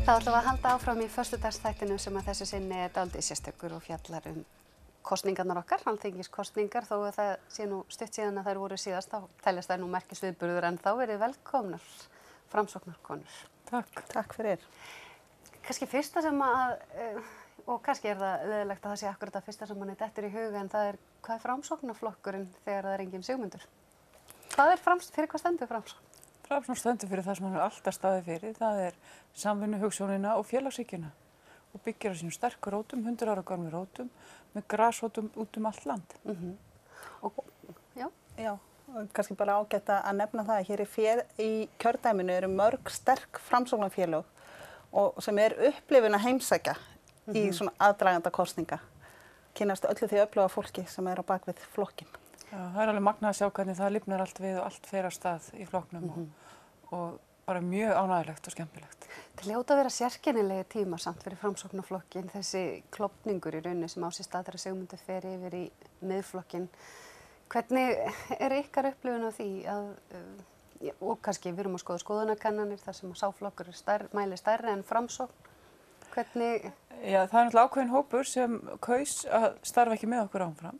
Þá ætlum við að halda áfram í föstudagsþættinu sem að þessu sinni er dálítið sérstakur og fjallar kosningarnar okkar, alþingiskosningar, þó að það sé nú stutt síðan að þær voru síðast, þá teljast þær nú merkisviðburður en þá verið velkomnar framsóknarkonur. Takk fyrir. Kannski fyrsta sem að, og kannski er það leiðilegt að það sé akkurat að fyrsta sem manni dettur í huga en það hvað er framsóknarflokkurinn þegar það er engin Sigmundur? Fyrir hvað stendur Framsókn? Framsókn stendur fyrir það sem hann alltaf staðið fyrir, það er samvinnuhugsjónina og félagshyggjuna og byggir á sínum sterku rótum, 100 ára gömlum rótum, með grasrótum út allt land. Já, kannski bara ágætt að nefna það að hér í kjördæminu eru mörg sterk framsóknarfélög og sem upplifun að heimsækja í svona aðdraganda kosninga. Kynnast öllu því öfluga fólki sem á bakvið flokkinn. Já, það alveg magnað að sjá hvernig það lifnar allt við og allt fer af stað í flokknum og bara mjög ánægilegt og skemmtilegt. Það hljóta að vera sérkennilegi tíma samt fyrir framsóknarflokkinn, þessi klofningur í rauninni sem á sér stað þegar Sigmundur fer yfir í miðflokkinn. Hvernig er ykkar upplifun af því að, og kannski við erum að skoða skoðanakannanir þar sem að sáflokkur mæli stærri en Framsókn, hvernig? Já, það er náttúrulega ákveðin hópur sem kaus að starfa ekki með okkur áfram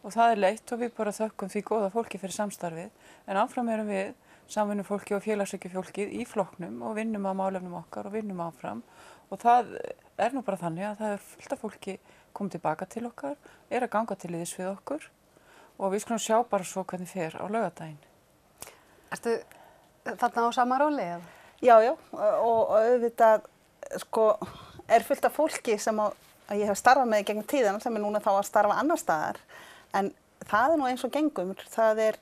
og það leitt og við bara þökkum því góða fólki fyrir samstarfið en áfram erum við samvinnufólki og félagshyggju í flokknum og vinnum á málefnum okkar og vinnum áfram og það er nú bara þannig að það fullt af fólki komið tilbaka til okkar, að ganga til liðs við okkur og við skulum sjá bara svo hvernig fer á laugardaginn. Ertu þarna á sama róli eða? Já, og auðvitað fullt af fólki sem ég hef starfað með í gegnum tíðina sem núna þá að starfa annar staðar en það nú eins og gengum, það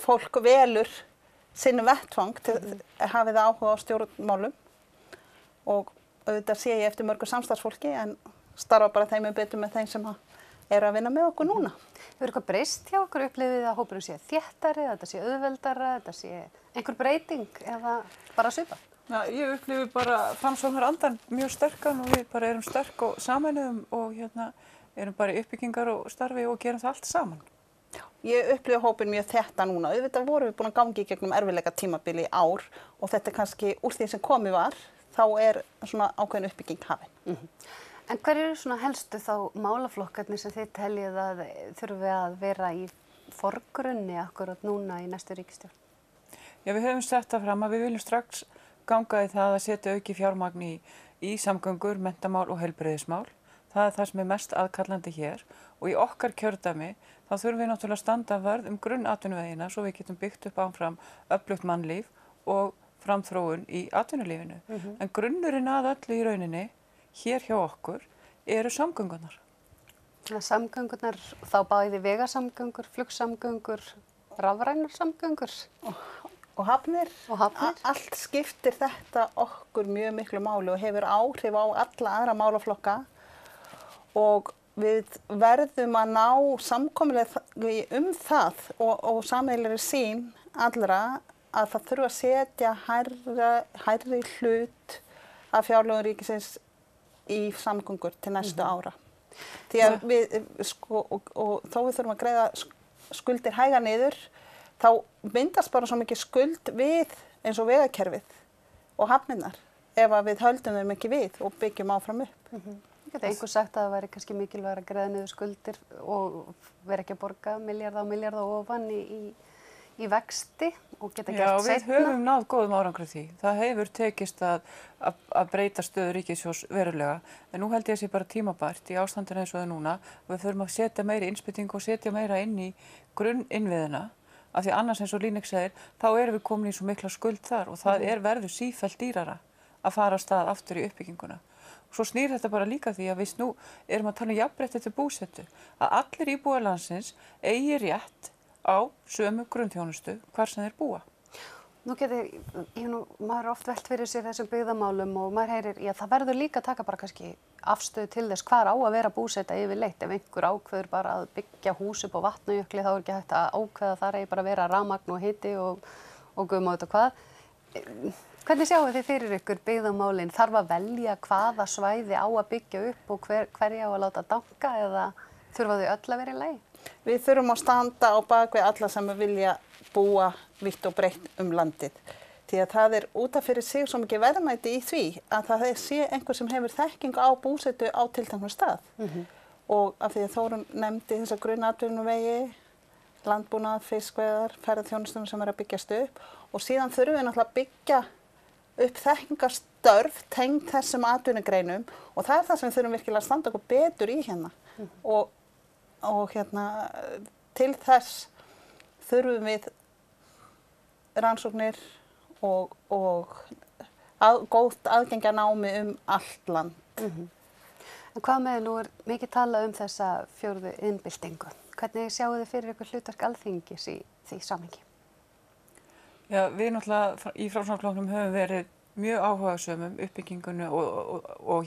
fólk velur sinn vettvang til hafið áhuga á stjórnmálum og auðvitað sé ég eftir mörgu samstarfsfólki en starfa bara þeim betur með þeim sem að vinna með okkur núna. Hefur eitthvað breyst hjá okkur upplifið að hópurinn sé þéttari, þetta sé auðveldara, þetta sé einhver breyting eða bara svipað? Já, ég upplifi bara Framsóknarandann mjög sterkan og við bara erum sterk og sameinuðum og erum bara í uppbyggingar og starfi og gerum það allt saman. Ég upplifi hópinn mjög þétta núna. Auðvitað vorum við búin að gangi í gegnum erfiðleika tímabili í ár og þetta kannski úr því sem komið var, þá svona ákveðin uppbygging hafin. En hver eru svona helstu þá málaflokkarnir sem þið teljið að þurfi að vera í forgrunni akkurat núna í næstu ríkisstjórn? Já, við höfum sett það fram að við viljum strax ganga í það að setja auki fjármagn í samgöngur, menntamál og heilbrigðismál. Það er það sem er mest aðkallandi hér og í okkar kjördæmi þá þurfum við náttúrulega að standa vörð grunnatvinnuvegina svo við getum byggt upp áfram öflugt mannlíf og framþróun í atvinnulífinu. En grunnurinn að öllu í rauninni hér hjá okkur eru samgöngunar. Samgöngunar, þá bæði vegasamgöngur, flugsamgöngur, rafrænar samgöngur? Og hafnir. Allt skiptir þetta okkur mjög miklu máli og hefur áhrif á alla aðra málaflokka og við verðum að ná samkomulagi það og sameiginlegri sýn allra að það þurfa að setja hærri hlut af fjárlögum ríkisins í samgöngur til næstu ára. Því að við, og þó við þurfum að greiða skuldir hæga niður, þá myndast bara svo mikið skuld við eins og vegakerfið og hafnirnar ef að við höldum þeim ekki við og byggjum áfram upp. Geta einhver sagt að það væri kannski mikilvægt að greiða niður skuldir og vera ekki að borga milljarða ofan í vexti og geta gert seinna? Já, við höfum náð góðum árangri því. Það hefur tekist að breyta stöðu ríkissjóðs verulega en nú held ég að sé bara tímabært í ástandinu eins og það núna og við þurfum að setja meiri innspýtingu og setja meira inn í grunninnviðina af því annars eins og Líneik segir, þá erum við komin í svo mikla skuld þar og það verður sífellt dýrara að fara af stað aftur í uppbygginguna. Svo snýr þetta bara líka því að við nú erum að tala jafnrétti til búsetu, að allir íbúar landsins eigi rétt á sömu grunnþjónustu hvar sem þeir búa. Nú maður oft velt fyrir sér þessum byggðamálum og maður heyrir, já það verður líka að taka bara kannski afstöðu til þess hvar á að vera búseta yfirleitt. Ef einhver ákveður bara að byggja hús upp á Vatnajökli þá ekki hægt að ákveða þar eigi bara að vera rafmagn og hiti og guð má vita hvað. Hvernig sjáu þið fyrir ykkur byggðamálin? Þarf að velja hvaða svæði á að byggja upp og hverja á að láta danka eða þurfa þau öll að vera í lagi? Við þurfum að standa á bakvið alla sem vilja búa vítt og breitt landið. Því að það út af fyrir sig svo mikið verðmæti í því að það sé einhver sem hefur þekkingu á búsetu á tilteknum stað. Og af því að Þórunn nefndi þessa grunnatvinnuvegi, landbúnað, fiskveiðar, ferðaþjónustunum sem að byggjast upp og síðan þurfum við náttúrulega að byggja upp þekkingarstörf tengd þessum atvinnugreinum og það það sem við þurfum virkilega að standa okkur betur í hérna. Og til þess þurfum við rannsóknir og gótt aðgengi að námi allt land. En hvað með nú mikið talað þessa 4. iðnbyltingu? Hvernig sjáu þið fyrir ykkur hlutverk Alþingis í því samhengi? Já, við náttúrulega í Framsóknarflokknum höfum verið mjög áhugasöm uppbyggingunni og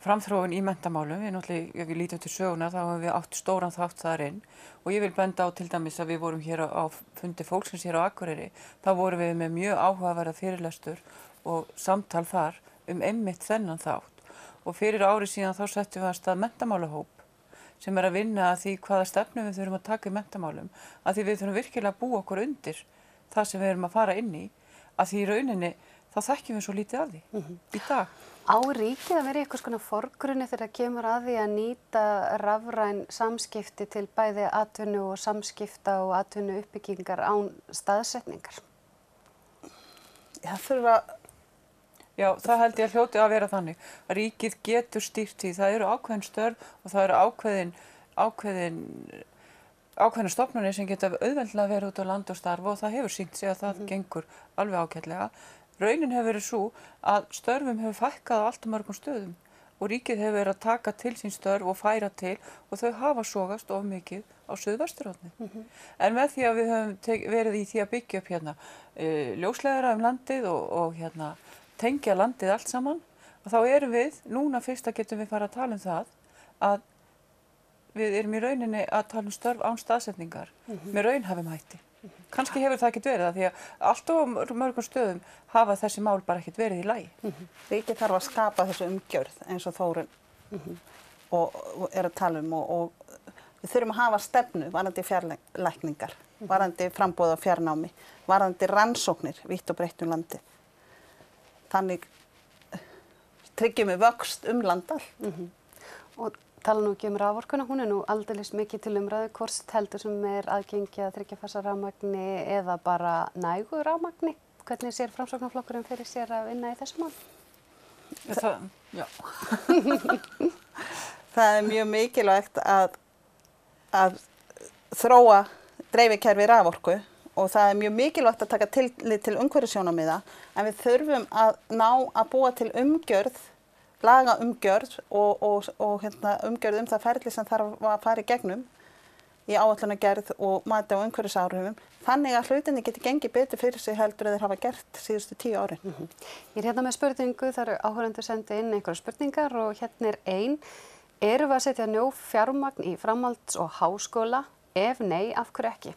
framþróun í menntamálum. Við náttúrulega, ef við lítum til söguna, þá höfum við átt stóran þátt þar inn og ég vil benda á til dæmis að við vorum hér á fundi fólksins hér á Akureyri. Þá vorum við með mjög áhugaverða fyrirlestur og samtal þar einmitt þennan þátt. Og fyrir ári síðan þá settum við að stað menntamálahóp sem að vinna að því hvaða stefnu við þurfum að taka í menntamálum, að því við þurfum virkilega að búa okkur undir það sem við erum að fara inn í, að því í rauninni þá þekkjum við svo lítið af því í dag. Á ríkið að vera í einhvers konar forgrunni þegar kemur að því að nýta rafræn samskipti til bæði atvinnu og samskipta og atvinnu uppbyggingar án staðsetningar? Það þurfa... Já, það held ég að hljóti að vera þannig. Að ríkið getur stýrt því. Það eru ákveðin störf og það eru ákveðin stofnanir sem geta auðveldlega verið út á land og starfa og það hefur sýnt sig að það gengur alveg ágætlega. Raunin hefur verið svo að störfum hefur fækkað á allt mörgum stöðum og ríkið hefur verið að taka til sín störf og færa til og þau hafa sogast of mikið á Suðvesturhorni. En með því að við höfum verið í því að byggja upp ljósleiðara landið og tengja landið allt saman og þá erum við, núna fyrst að getum við fara að tala það að við erum í rauninni að tala störf án staðsetningar með raunhæfum hætti. Kannski hefur það ekkert verið það því að allt á mörgum stöðum hafa þessi mál bara ekkert verið í lagi. Ríkið þarf að skapa þessu umgjörð eins og Þórunn og er að tala og við þurfum að hafa stefnu varðandi fjarlækningar, varðandi framboð á fjarnámi, varðandi rannsóknir vítt og breitt landið. Þannig tryggjum við vöxt landall. Og tala nú ekki raforkuna, hún nú aldeilis mikið til umræðu, hvort heldur sem aðgengi að þriggja-fasa rafmagni eða bara nægu rafmagni. Hvernig sér Framsóknarflokkurinn fyrir sér að vinna í þessu mál? Já. Það mjög mikilvægt að þróa dreifikerfi raforku og það mjög mikilvægt að taka tillit til umhverfissjónarmiða en við þurfum að ná að búa til umgjörð, laga umgjörð og umgjörð það ferli sem þarf að fara í gegnum í áætlunargerð og mati á umhverfisáhrifum þannig að hlutinni geti gengið betur fyrir sig heldur en þeir hafa gert síðustu 10 árin. Ég er með spurningu, það eru áhorfendur sendi inn einhverjar spurningar og hérna ein. Erum við að setja fjármagn í framhalds- og háskóla? Ef nei, af hverju ekki?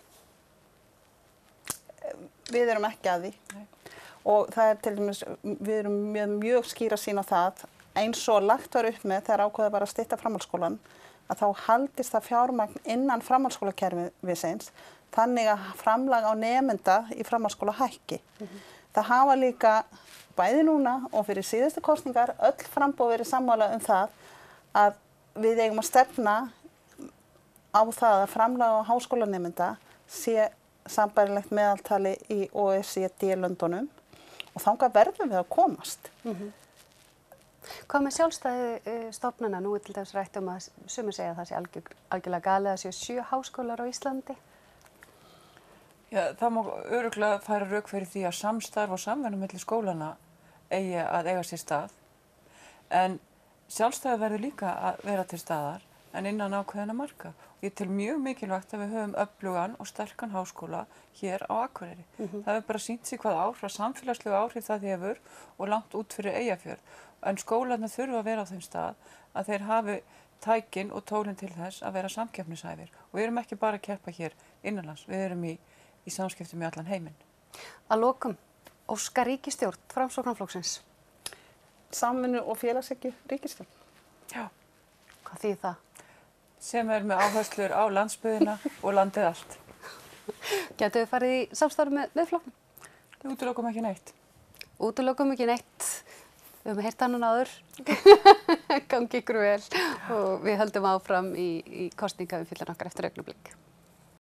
Við erum ekki að því. Nei. Og það til dæmis, við erum mjög skýra sýn á það eins og lagt var upp með þegar ákveðið var að stytta framhaldsskólann að þá haldist það fjármagn innan framhaldsskólakerfisins þannig að framlag á nemenda í framhaldsskóla hækki. Það hafa líka bæði núna og fyrir síðustu kosningar öll framboð verið sammála það að við eigum að stefna á það að framlag á háskólanemenda sé sambærilegt meðaltali í OECD-löndunum og þangað verðum við að komast. Hvað með sjálfstæði stofnana? Nú til dæmis rætt að sumir segja að það sé algjörlega galið að séu 7 háskólar á Íslandi. Já, það má örugglega færa rök fyrir því að samstarf og samvinna milli skólana eigi að eiga sér stað. En sjálfstæði verður líka að vera til staðar en innan ákveðina marka. Ég tel mjög mikilvægt að við höfum öflugan og sterkan háskóla hér á Akureyri. Það hefur bara sýnt sig hvað áhrif, samfélagslegu áhrif það hefur og langt út fyrir Eyjafjörð. En skólarnir þurfa að vera á þeim stað að þeir hafi tækin og tólin til þess að vera samkeppnishæfir. Og við erum ekki bara að keppa hér innanlands, við erum í samskiptum í allan heiminn. Að lokum, óskar ríkisstjórn Framsóknarflokksins? Samvinnu og félagshyggju ríkisstjórn. Já. Hvað þýðir það? Sem með áherslur á landsbyggðina og landið allt. Gætu þið farið í samstarf með flokknum? Við útilokum ekki neitt. Útilokum ekki neitt. Við höfum heyrt hann áður. Gangi ykkur vel og við höldum áfram í kosningaumfjöllun okkar eftir augnablik.